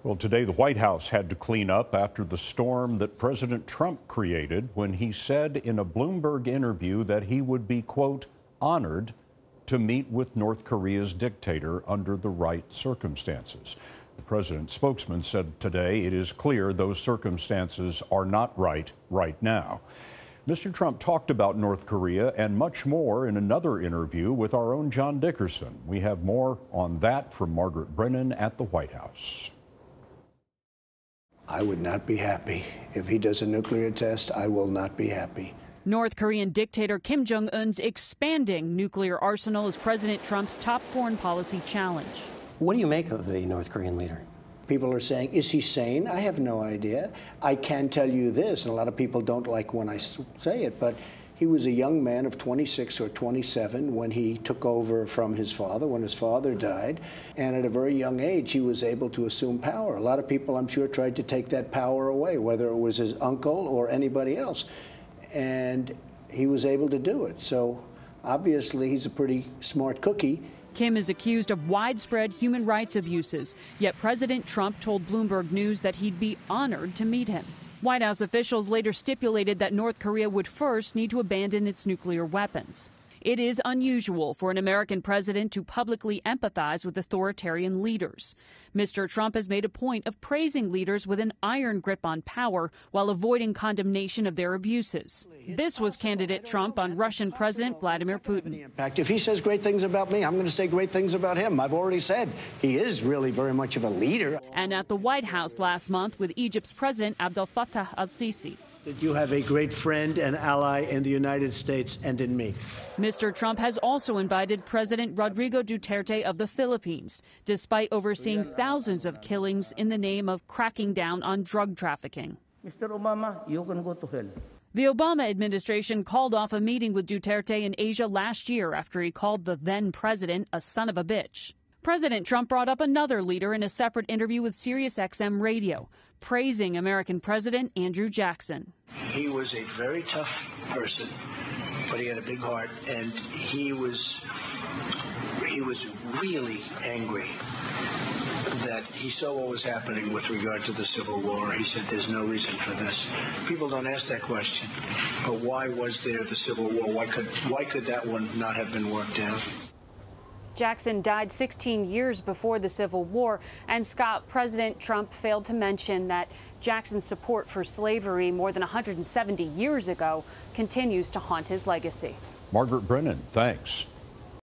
Well, today the White House had to clean up after the storm that President Trump created when he said in a Bloomberg interview that he would be, quote, honored to meet with North Korea's dictator under the right circumstances. The president's spokesman said today it is clear those circumstances are not right now. Mr. Trump talked about North Korea and much more in another interview with our own John Dickerson. We have more on that from Margaret Brennan at the White House. I would not be happy. If he does a nuclear test, I will not be happy. North Korean dictator Kim Jong Un's expanding nuclear arsenal is President Trump's top foreign policy challenge. What do you make of the North Korean leader? People are saying, is he sane? I have no idea. I can tell you this, and a lot of people don't like when I say it, but he was a young man of 26 or 27 when he took over from his father, when his father died. And at a very young age, he was able to assume power. A lot of people, I'm sure, tried to take that power away, whether it was his uncle or anybody else. And he was able to do it. So obviously, he's a pretty smart cookie. Kim is accused of widespread human rights abuses, yet President Trump told Bloomberg News that he'd be honored to meet him. White House officials later stipulated that North Korea would first need to abandon its nuclear weapons. It is unusual for an American president to publicly empathize with authoritarian leaders. Mr. Trump has made a point of praising leaders with an iron grip on power while avoiding condemnation of their abuses. This was candidate Trump on Russian President Vladimir Putin. If he says great things about me, I'm going to say great things about him. I've already said he is really very much of a leader. And at the White House last month with Egypt's President Abdel Fattah al-Sisi. That you have a great friend and ally in the United States and in me. Mr. Trump has also invited President Rodrigo Duterte of the Philippines, despite overseeing thousands of killings in the name of cracking down on drug trafficking. Mr. Obama, you can go to hell. The Obama administration called off a meeting with Duterte in Asia last year after he called the then president a son of a bitch. President Trump brought up another leader in a separate interview with SiriusXM Radio, praising American President Andrew Jackson. He was a very tough person, but he had a big heart, and he was really angry that he saw what was happening with regard to the Civil War. He said there's no reason for this. People don't ask that question, but why was there the Civil War? Why could that one not have been worked out? Jackson died 16 years before the Civil War, and Scott, President Trump failed to mention that Jackson's support for slavery more than 170 years ago continues to haunt his legacy. Margaret Brennan, thanks.